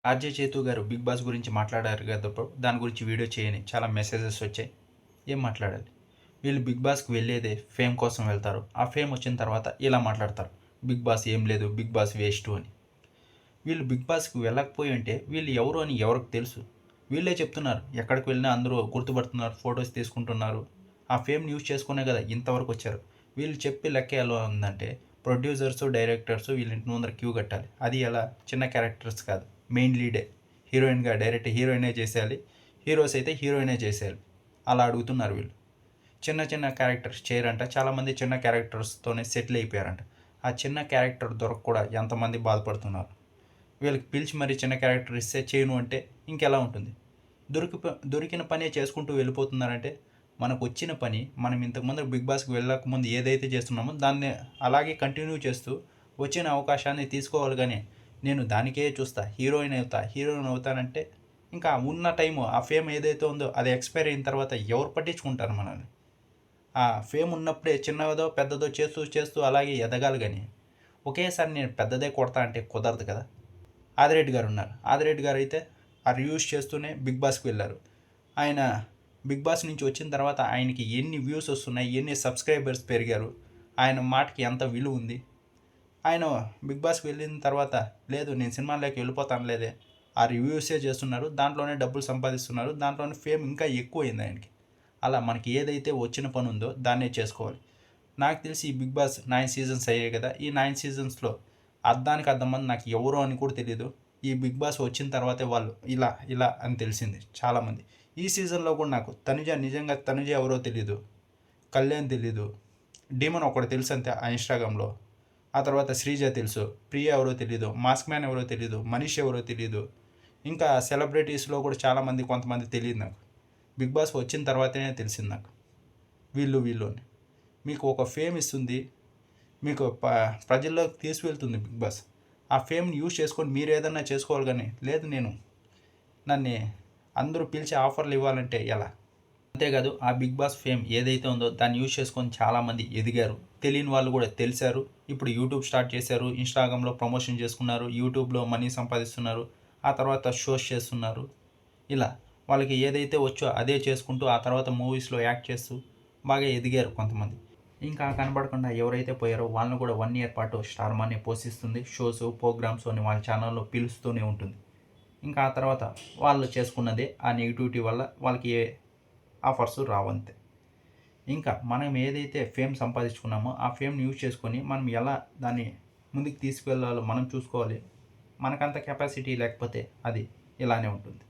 RJ చేతు గారు 'big boss' గురించి మాట్లాడారు కదా బ్రో! దాని గురించి వీడియో చేయని చాలా మెసేజెస్ వచ్చాయి. ఏం మాట్లాడాలి? వీళ్ళు 'బిగ్ బాస్'కి వెళ్ళేదే ఫేమ్ కోసం వెళ్తారు. ఆ ఫేమ్ వచ్చిన తర్వాత ఇలా మాట్లాడతారు. 'బిగ్ బాస్' ఏం లేదు, 'బిగ్ బాస్' వేస్టు అని. వీళ్ళు 'బిగ్ బాస్'కి వెళ్ళకపోయి ఉంటే వీళ్ళు ఎవరు అని ఎవరికి తెలుసు? వీళ్ళే చెప్తున్నారు. ఎక్కడికి వెళ్ళినా అందరూ గుర్తుపడుతున్నారు, ఫోటోస్ తీసుకుంటున్నారు. ఆ ఫేమ్‌ని యూజ్ చేసుకునే కదా ఇంతవరకు వచ్చారు. వీళ్ళు చెప్పే లెక్క ఎలా ఉందంటే ప్రొడ్యూసర్స్, డైరెక్టర్స్ వీళ్ళ ఇంటి ముందర క్యూ కట్టాలి. అది ఎలా? చిన్న క్యారెక్టర్స్ కాదు. మెయిన్ లీడే హీరోయిన్గా డైరెక్ట్ హీరోయినే చేసేయాలి. హీరోస్ అయితే హీరోయినే చేసేయాలి. అలా అడుగుతున్నారు వీళ్ళు. చిన్న చిన్న క్యారెక్టర్స్ చేయరంట. చాలామంది చిన్న క్యారెక్టర్స్తోనే సెటిల్ అయిపోయారంట. ఆ చిన్న క్యారెక్టర్ దొరక కూడా ఎంతమంది బాధపడుతున్నారు. వీళ్ళకి పిలిచి మరీ చిన్న క్యారెక్టర్ ఇస్తే చేయను అంటే ఇంకెలా ఉంటుంది? దొరికిన పనే చేసుకుంటూ వెళ్ళిపోతున్నారంటే మనకు వచ్చిన పని మనం ఇంతకుముందు 'బిగ్ బాస్'కి వెళ్ళకముందు ఏదైతే చేస్తున్నామో దాన్ని అలాగే కంటిన్యూ చేస్తూ వచ్చిన అవకాశాన్ని తీసుకోవాలి. కానీ నేను దానికే చూస్తా, హీరోయిన్ అవుతానంటే ఇంకా ఉన్న టైము ఆ ఫేమ్ ఏదైతే ఉందో అది ఎక్స్పైర్ అయిన తర్వాత ఎవరు పట్టించుకుంటారు మనల్ని? ఆ ఫేమ్ ఉన్నప్పుడే చిన్నదో పెద్దదో చేస్తూ చేస్తూ అలాగే ఎదగాలి. కానీ ఒకేసారి నేను పెద్దదే కొడతా అంటే కుదరదు కదా! ఆదిరెడ్డి గారు ఉన్నారు. ఆదిరెడ్డి గారు అయితే ఆ రివ్యూస్ చేస్తూనే 'బిగ్ బాస్'కి వెళ్ళారు. ఆయన 'బిగ్ బాస్' నుంచి వచ్చిన తర్వాత ఆయనకి ఎన్ని వ్యూస్ వస్తున్నాయి, ఎన్ని సబ్స్క్రైబర్స్ పెరిగారు, ఆయన మాటకి ఎంత విలువ ఉంది. ఆయన 'బిగ్ బాస్'కి వెళ్ళిన తర్వాత లేదు నేను సినిమాల్లోకి వెళ్ళిపోతాను లేదే, ఆ రివ్యూసే చేస్తున్నారు, దాంట్లోనే డబ్బులు సంపాదిస్తున్నారు, దాంట్లోనే ఫేమ్ ఇంకా ఎక్కువైంది ఆయనకి. అలా మనకి ఏదైతే వచ్చిన పని ఉందో దాన్నే చేసుకోవాలి. నాకు తెలిసి ఈ 'బిగ్ బాస్' 9 సీజన్స్ అయ్యాయి కదా! ఈ 9 సీజన్స్‌లో అద్దానికి అద్దమంది నాకు ఎవరో అని కూడా తెలీదు. ఈ 'బిగ్ బాస్' వచ్చిన తర్వాతే వాళ్ళు ఇలా ఇలా అని తెలిసింది చాలామంది. ఈ సీజన్‌లో కూడా నాకు నిజంగా తనుజ ఎవరో తెలీదు. కళ్యాణ్ తెలీదు. డీమన్ ఒకడు తెలుసు అంతే ఆ ఇన్‌స్టాగ్రామ్‌లో. ఆ తర్వాత శ్రీజ తెలుసు. ప్రియ ఎవరో తెలీదు. మాస్క్ మ్యాన్ ఎవరో తెలీదు. మనీష్ ఎవరో తెలీదు. ఇంకా సెలబ్రిటీస్‌లో కూడా చాలామంది కొంతమంది తెలీదు నాకు. 'బిగ్ బాస్' వచ్చిన తర్వాతనే తెలిసింది నాకు. వీళ్ళు అని. మీకు ఒక ఫేమ్ ఇస్తుంది. మీకు ప్రజల్లోకి తీసుకువెళ్తుంది 'బిగ్ బాస్'. ఆ ఫేమ్‌ని యూజ్ చేసుకొని మీరు ఏదన్నా చేసుకోవాలి కానీ లేదు నన్ను అందరూ పిలిచి ఆఫర్లు ఇవ్వాలంటే ఎలా? అంతేకాదు ఆ 'బిగ్ బాస్' ఫేమ్ ఏదైతే ఉందో దాన్ని యూజ్ చేసుకొని చాలామంది ఎదిగారు. తెలియని వాళ్ళు కూడా తెలిసారు. ఇప్పుడు యూట్యూబ్ స్టార్ట్ చేశారు. ఇన్‌స్టాగ్రామ్‌లో ప్రమోషన్ చేసుకున్నారు. యూట్యూబ్‌లో మనీ సంపాదిస్తున్నారు. ఆ తర్వాత షోస్ చేస్తున్నారు. ఇలా వాళ్ళకి ఏదైతే వచ్చో అదే చేసుకుంటూ ఆ తర్వాత మూవీస్‌లో యాక్ట్ చేస్తూ బాగా ఎదిగారు కొంతమంది. ఇంకా కనపడకుండా ఎవరైతే పోయారో వాళ్ళని కూడా 1 ఇయర్ పాటు స్టార్ మానే పోషిస్తుంది. షోస్, ప్రోగ్రామ్స్ అని వాళ్ళ ఛానల్‌లో పిలుస్తూనే ఉంటుంది. ఇంకా ఆ తర్వాత వాళ్ళు చేసుకున్నదే ఆ నెగిటివిటీ వల్ల వాళ్ళకి ఆఫర్స్ రావంతే. ఇంకా మనం ఏదైతే ఫేమ్ సంపాదించుకున్నామో ఆ ఫేమ్‌ని యూజ్ చేసుకొని మనం ఎలా దాన్ని ముందుకు తీసుకువెళ్ళాలో మనం చూసుకోవాలి. మనకంత కెపాసిటీ లేకపోతే అది ఇలానే ఉంటుంది.